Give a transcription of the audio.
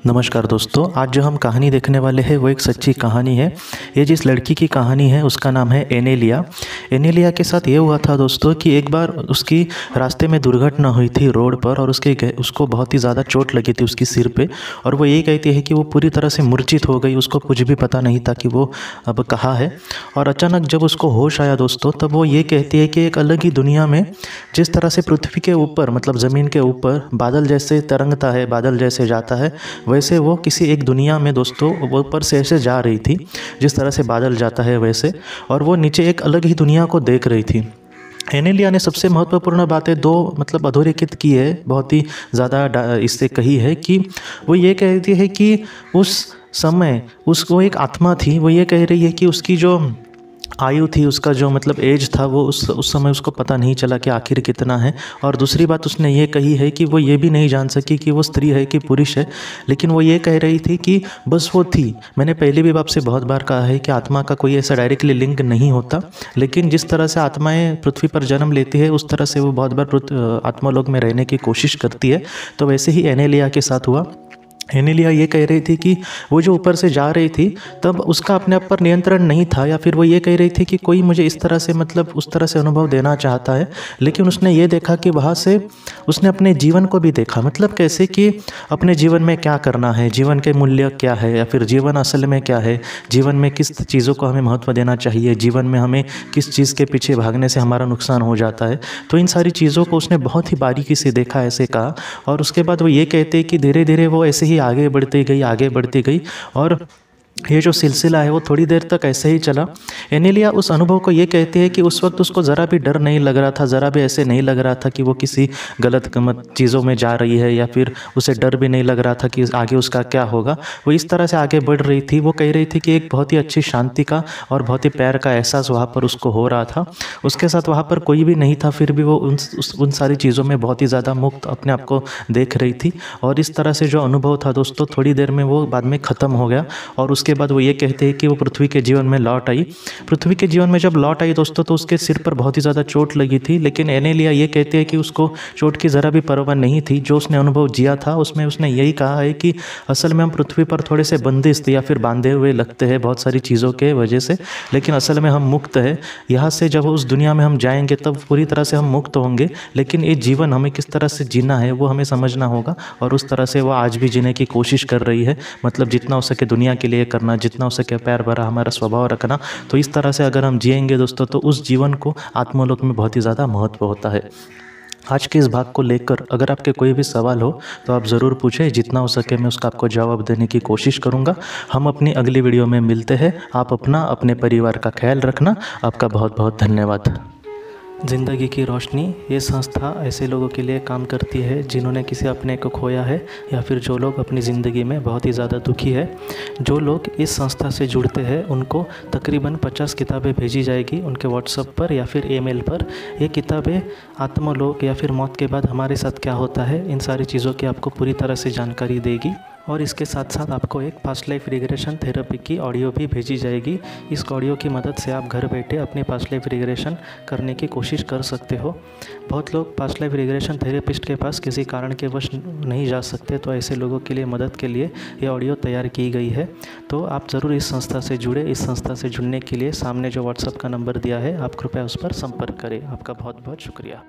नमस्कार दोस्तों, आज जो हम कहानी देखने वाले हैं वो एक सच्ची कहानी है। ये जिस लड़की की कहानी है उसका नाम है एनेलिया। एनेलिया के साथ ये हुआ था दोस्तों कि एक बार उसकी रास्ते में दुर्घटना हुई थी रोड पर और उसको बहुत ही ज़्यादा चोट लगी थी उसकी सिर पे। और वो यही कहती है कि वो पूरी तरह से मूर्छित हो गई, उसको कुछ भी पता नहीं था कि वो अब कहाँ है। और अचानक जब उसको होश आया दोस्तों, तब वो ये कहती है कि एक अलग ही दुनिया में, जिस तरह से पृथ्वी के ऊपर मतलब ज़मीन के ऊपर बादल जैसे तरंगता है, बादल जैसे जाता है, वैसे वो किसी एक दुनिया में दोस्तों वो ऊपर से ऐसे जा रही थी जिस तरह से बादल जाता है वैसे। और वो नीचे एक अलग ही दुनिया को देख रही थी। एनेलिया ने सबसे महत्वपूर्ण बातें दो मतलब अधोरेखित की है, बहुत ही ज़्यादा इससे कही है कि वो ये कहती है कि उस समय उसको एक आत्मा थी। वो ये कह रही है कि उसकी जो आयु थी, उसका जो मतलब एज था, वो उस समय उसको पता नहीं चला कि आखिर कितना है। और दूसरी बात उसने ये कही है कि वो ये भी नहीं जान सकी कि वो स्त्री है कि पुरुष है, लेकिन वो ये कह रही थी कि बस वो थी। मैंने पहले भी आपसे बहुत बार कहा है कि आत्मा का कोई ऐसा डायरेक्टली लिंक नहीं होता, लेकिन जिस तरह से आत्माएं पृथ्वी पर जन्म लेती है उस तरह से वो बहुत बार आत्मालोक में रहने की कोशिश करती है। तो वैसे ही एनेलिया के साथ हुआ। एनेलिया ये कह रही थी कि वो जो ऊपर से जा रही थी तब उसका अपने आप पर नियंत्रण नहीं था, या फिर वो ये कह रही थी कि कोई मुझे इस तरह से मतलब उस तरह से अनुभव देना चाहता है। लेकिन उसने ये देखा कि वहाँ से उसने अपने जीवन को भी देखा, मतलब कैसे कि अपने जीवन में क्या करना है, जीवन के मूल्य क्या है, या फिर जीवन असल में क्या है, जीवन में किस चीज़ों को हमें महत्व देना चाहिए, जीवन में हमें किस चीज़ के पीछे भागने से हमारा नुकसान हो जाता है। तो इन सारी चीज़ों को उसने बहुत ही बारीकी से देखा, ऐसे कहा। और उसके बाद वो ये कहते कि धीरे धीरे वो ऐसे ही आगे बढ़ती गई और ये जो सिलसिला है वो थोड़ी देर तक ऐसे ही चला। एनेलिया उस अनुभव को ये कहती है कि उस वक्त उसको ज़रा भी डर नहीं लग रहा था, ज़रा भी ऐसे नहीं लग रहा था कि वो किसी गलत चीज़ों में जा रही है, या फिर उसे डर भी नहीं लग रहा था कि आगे उसका क्या होगा। वो इस तरह से आगे बढ़ रही थी। वो कह रही थी कि एक बहुत ही अच्छी शांति का और बहुत ही प्यार का एहसास वहाँ पर उसको हो रहा था। उसके साथ वहाँ पर कोई भी नहीं था, फिर भी वो उन सारी चीज़ों में बहुत ही ज़्यादा मुक्त अपने आप को देख रही थी। और इस तरह से जो अनुभव था दोस्तों, थोड़ी देर में वो बाद में ख़त्म हो गया। और उसके बाद वो ये कहते हैं कि वो पृथ्वी के जीवन में लौट आई। पृथ्वी के जीवन में जब लौट आई दोस्तों, तो उसके सिर पर बहुत ही ज़्यादा चोट लगी थी। लेकिन एनेलिया ये कहते हैं कि उसको चोट की ज़रा भी परवाह नहीं थी। जो उसने अनुभव जिया था उसमें उसने यही कहा है कि असल में हम पृथ्वी पर थोड़े से बंदिश या फिर बांधे हुए लगते हैं बहुत सारी चीज़ों के वजह से, लेकिन असल में हम मुक्त है। यहाँ से जब उस दुनिया में हम जाएंगे तब पूरी तरह से हम मुक्त होंगे। लेकिन ये जीवन हमें किस तरह से जीना है वो हमें समझना होगा। और उस तरह से वो आज भी जीने की कोशिश कर रही है, मतलब जितना हो सके दुनिया के लिए करना, जितना हो सके प्यार भरा हमारा स्वभाव रखना। तो इस तरह से अगर हम जिएंगे दोस्तों, तो उस जीवन को आत्मलोक में बहुत ही ज़्यादा महत्व होता है। आज के इस भाग को लेकर अगर आपके कोई भी सवाल हो तो आप ज़रूर पूछें, जितना हो सके मैं उसका आपको जवाब देने की कोशिश करूँगा। हम अपनी अगली वीडियो में मिलते हैं। आप अपना अपने परिवार का ख्याल रखना। आपका बहुत बहुत धन्यवाद। ज़िंदगी की रोशनी ये संस्था ऐसे लोगों के लिए काम करती है जिन्होंने किसी अपने को खोया है, या फिर जो लोग अपनी ज़िंदगी में बहुत ही ज़्यादा दुखी है। जो लोग इस संस्था से जुड़ते हैं उनको तकरीबन 50 किताबें भेजी जाएगी उनके व्हाट्सएप पर या फिर ईमेल पर। ये किताबें आत्मलोक या फिर मौत के बाद हमारे साथ क्या होता है, इन सारी चीज़ों की आपको पूरी तरह से जानकारी देगी। और इसके साथ साथ आपको एक पास्ट लाइफ रिग्रेशन थेरेपी की ऑडियो भी भेजी जाएगी। इस ऑडियो की मदद से आप घर बैठे अपनी पास्ट लाइफ रिग्रेशन करने की कोशिश कर सकते हो। बहुत लोग पास्ट लाइफ रिग्रेशन थेरेपिस्ट के पास किसी कारण के वश नहीं जा सकते, तो ऐसे लोगों के लिए मदद के लिए ये ऑडियो तैयार की गई है। तो आप ज़रूर इस संस्था से जुड़े। इस संस्था से जुड़ने के लिए सामने जो व्हाट्सएप का नंबर दिया है, आप कृपया उस पर संपर्क करें। आपका बहुत बहुत शुक्रिया।